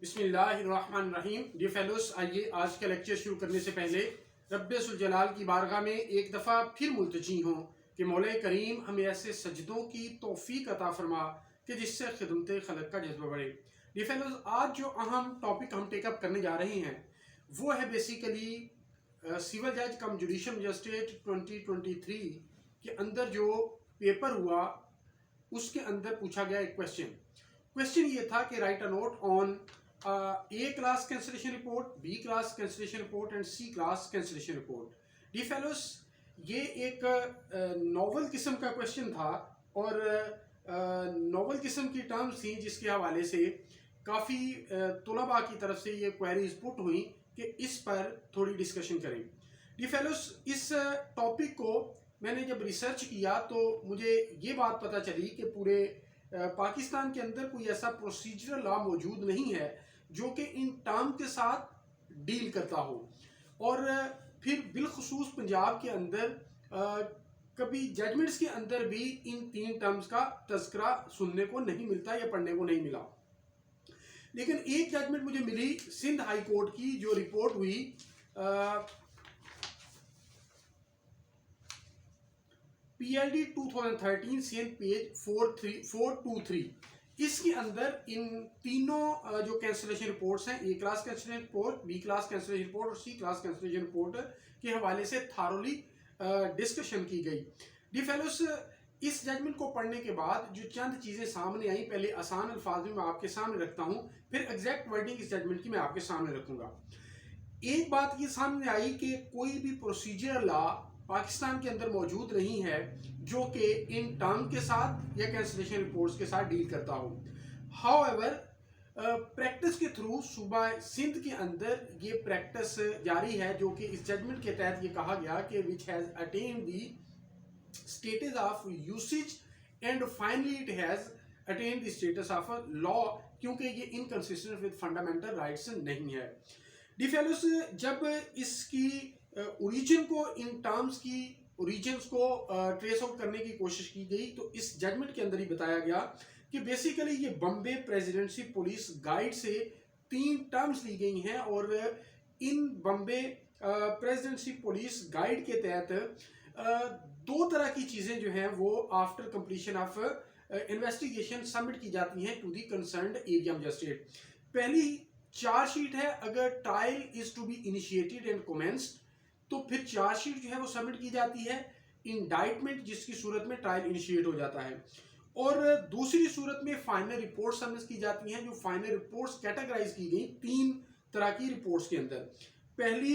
बिस्मिल्लाहिर्रहमानिर्रहीम। Dear fellows, आइए आज का लेक्चर शुरू करने से पहले रब्बे सुल जलाल की बारगाह में एक दफ़ा फिर मुल्तजी हों कि मौला करीम हमें ऐसे सजदों की तौफीक अता फरमा कि जिससे खिदमत खलक का जज्बा बढ़े। डियर फेलोस, आज जो अहम टॉपिक हम टेकअप करने जा रहे हैं वो है बेसिकली सिविल जज कम जुडिशल मजिस्ट्रेट 2023 के अंदर जो पेपर हुआ उसके अंदर पूछा गया एक क्वेश्चन ये था कि right a note on A class cancellation report, B class cancellation report and C class cancellation report. D fellows, ये एक नॉवल किस्म का क्वेश्चन था और नॉवल किस्म की टर्म्स थी जिसके हवाले से काफ़ी तुलबा की तरफ से ये क्वेरीज पुट हुई कि इस पर थोड़ी डिस्कशन करें। डी फेलोस, इस टॉपिक को मैंने जब रिसर्च किया तो मुझे ये बात पता चली कि पूरे पाकिस्तान के अंदर कोई ऐसा प्रोसीजरल लॉ मौजूद नहीं है जो कि इन टर्म के साथ डील करता हो। और फिर बिलखसूस पंजाब के अंदर कभी जजमेंट्स के अंदर भी इन तीन टर्म्स का तज़किरा सुनने को नहीं मिलता या पढ़ने को नहीं मिला। लेकिन एक जजमेंट मुझे मिली सिंध हाई कोर्ट की, जो रिपोर्ट हुई PLD 2013 सीएन पेज 423। इसके अंदर इन तीनों जो कैंसिलेशन रिपोर्ट्स हैं, A class cancellation report, B class cancellation report और सी क्लास कैंसिलेशन रिपोर्ट के हवाले से थारोली डिस्कशन की गई। डी फेलोस, इस जजमेंट को पढ़ने के बाद जो चंद चीज़ें सामने आई, पहले आसान अल्फाज में मैं आपके सामने रखता हूँ, फिर एग्जैक्ट वर्डिंग इस जजमेंट की मैं आपके सामने रखूँगा। एक बात ये सामने आई कि कोई भी प्रोसीजरल लॉ पाकिस्तान के अंदर मौजूद नहीं है जो कि इन टर्म के साथ या कैंसिलेशन रिपोर्ट्स के साथ डील करता हो। हाउएवर, प्रैक्टिस के थ्रू सूबा सिंध के अंदर ये प्रैक्टिस जारी है, जो कि इस जजमेंट के तहत ये कहा गया कि which has attend the status of usage and finally it has attend the status of a law, क्योंकि ये इनकंसिस्टेंट विद फंडामेंटल राइट्स नहीं है। डी फेलोस, जब इसकी ओरिजिन को, इन टर्म्स की ओरिजिन्स को ट्रेस आउट करने की कोशिश की गई तो इस जजमेंट के अंदर ही बताया गया कि बेसिकली ये बम्बे प्रेसिडेंसी पुलिस गाइड से तीन टर्म्स ली गई हैं और इन बम्बे प्रेसिडेंसी पुलिस गाइड के तहत दो तरह की चीज़ें जो हैं वो after completion of investigation submit की जाती हैं to the concerned area magistrate. पहली चार्जशीट है, अगर trial is to be initiated and commenced तो फिर चार्जशीट जो है वो सबमिट की जाती है। इंडाइटमेंट, जिसकी सूरत में ट्रायल इनिशिएट हो जाता है, और दूसरी सूरत में फाइनल रिपोर्ट सबमिट की जाती हैं। जो फाइनल रिपोर्ट्स कैटेगराइज की गई तीन तरह की रिपोर्ट्स के अंदर, पहली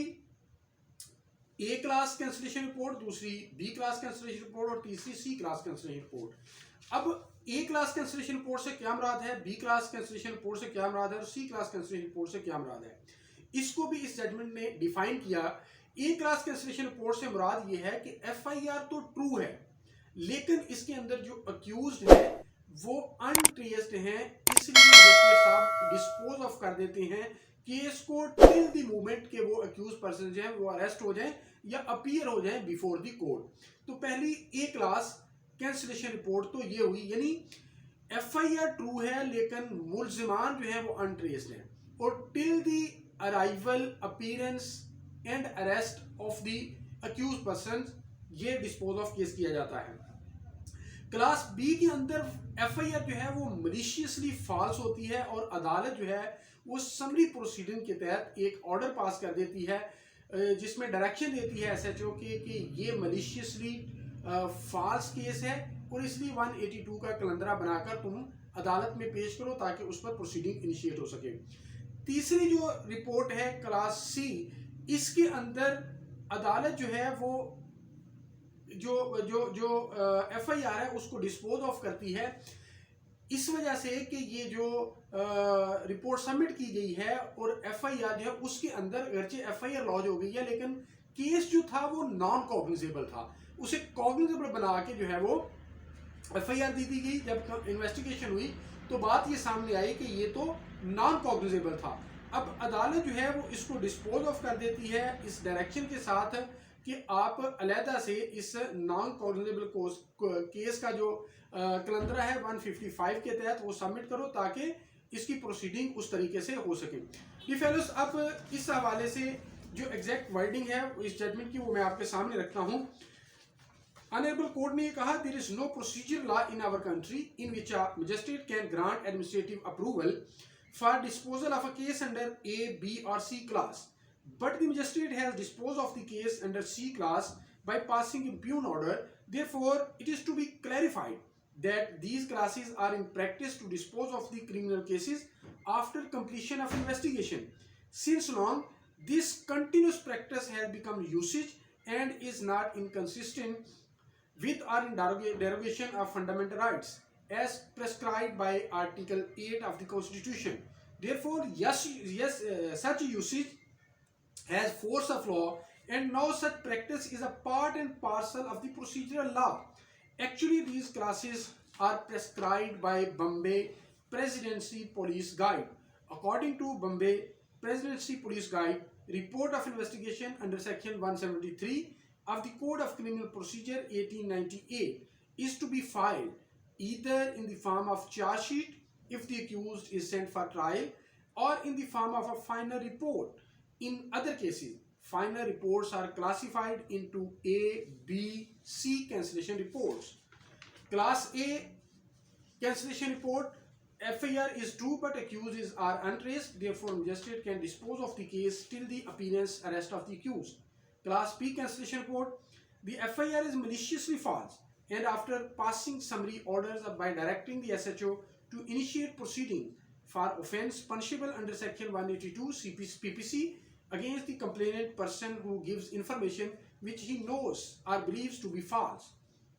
ए क्लास कैंसिलेशन रिपोर्ट, दूसरी बी क्लास कैंसिलेशन रिपोर्ट और तीसरी सी क्लास कैंसिलेशन रिपोर्ट। अब ए क्लास कैंसिलेशन रिपोर्ट से क्या मुराद है, बी क्लास कैंसिलेशन रिपोर्ट से क्या मुराद है और सी क्लास कैंसिलेशन रिपोर्ट से क्या मुराद है, इसको भी इस जजमेंट ने डिफाइन किया। ए क्लास कैंसिलेशन रिपोर्ट से मुराद ये है कि एफआईआर तो ट्रू है लेकिन इसके अंदर जो अक्यूज्ड है वो अनट्रेस्ड हैं, इसलिए मजिस्ट्रेट साहब डिस्पोज ऑफ कर देते हैं केस को टिल द मोमेंट के वो अक्यूज पर्सन जो है वो अरेस्ट हो जाए या अपीयर हो जाए बिफोर द कोर्ट। तो पहली ए क्लास कैंसिलेशन रिपोर्ट तो ये हुई, यानी एफआईआर ट्रू है लेकिन मुल्जिमान जो है वो अनट्रेस्ड हैं और till the arrival, appearance and arrest of the accuse person ये डिस्पोज ऑफ केस किया जाता है। क्लास बी के अंदर एफआईआर जो है वो मलिशियसली फॉल्स होती है और अदालत जो है वो समरी प्रोसीडिंग के तहत एक ऑर्डर पास कर देती है जिसमें डायरेक्शन देती है एसएचओ के कि ये मलिशियसली फॉल्स केस है और इसलिए 182 का कलंदरा बनाकर तुम अदालत में पेश करो ताकि उस पर प्रोसीडिंग इनिशिएट हो सके। तीसरी जो रिपोर्ट है क्लास सी, इसके अंदर अदालत जो है वो जो जो जो एफआईआर है उसको डिस्पोज ऑफ करती है इस वजह से कि ये जो रिपोर्ट सबमिट की गई है और एफआईआर जो है उसके अंदर अगरचे एफआईआर लॉन्च हो गई है लेकिन केस जो था वो नॉन कॉग्निजेबल था, उसे कॉग्निजेबल बना के जो है वो एफआईआर दी गई। जब इन्वेस्टिगेशन हुई तो बात ये सामने आई कि ये तो नॉन कॉग्निजेबल था। अब अदालत जो है वो इसको डिस्पोज ऑफ कर देती है इस डायरेक्शन के साथ कि आप अलहदा से इस नॉन कॉग्निजेबल केस का जो कलंदरा है 155 के तहत वो सबमिट करो ताकि इसकी प्रोसीडिंग उस तरीके से हो सके। ये फेलोस, अब इस हवाले से जो एग्जैक्ट वर्डिंग है इस जजमेंट की वो मैं आपके सामने रखता हूँ। ऑनरेबल कोर्ट ने कहा, there is no procedure law in our country in which a magistrate can grant administrative approval for disposal of a case under A, B और C class, but the magistrate has disposed of the case under C class by passing impugn order. Therefore, it is to be clarified that these classes are in practice to dispose of the criminal cases after completion of investigation. Since long, this continuous practice has become usage and is not inconsistent with or in derogation of fundamental rights as prescribed by Article 8 of the Constitution. Therefore, such usage has force of law, and now such practice is a part and parcel of the procedural law. Actually, these classes are prescribed by Bombay Presidency Police Guide. According to Bombay Presidency Police Guide, report of investigation under section 173 of the Code of Criminal Procedure 1898 is to be filed either in the form of charge sheet if the accused is sent for trial, or in the form of a final report. In other cases, final reports are classified into A, B, C cancellation reports. Class A cancellation report, FIR is true but accused are untraced, therefore magistrate can dispose of the case till the appearance arrest of the accused. Class B cancellation report, the FIR is maliciously false, and after passing summary orders by directing the SHO to initiate proceeding for offence punishable under section 182 PPC against the complainant person who gives information which he knows or believes to be false.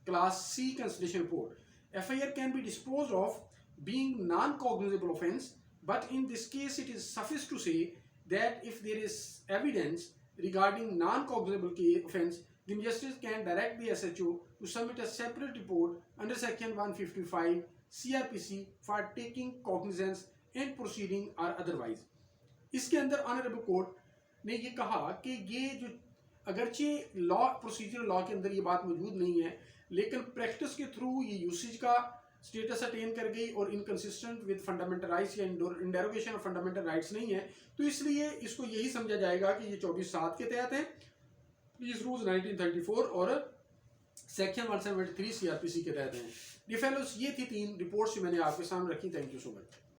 Class C cancellation report, FIR can be disposed of being non-cognizable offence, but in this case it is suffice to say that if there is evidence regarding non-cognizable offence, the magistrate can direct the SHO to submit a separate report under section 155 CRPC for taking cognizance and proceeding or otherwise. इसके अंदर honourable court ने ये कहा कि ये जो अगरचे law procedure law के अंदर ये बात मौजूद नहीं है, लेकिन प्रैक्टिस के थ्रू ये यूसेज का स्टेटस अटेन कर गई और इनकंसिस्टेंट विद फंडामेंटल राइट्स या इन डेरोगेशन ऑफ फंडामेंटल राइट्स नहीं है, तो इसलिए इसको यही समझा जाएगा कि ये 24(7) के तहत है, प्लीज रूल्स 1934 और सेक्शन 173 CRPC के तहत हैं। ये फेलोस, ये थी 3 रिपोर्ट्स मैंने आपके सामने रखी। Thank you so much.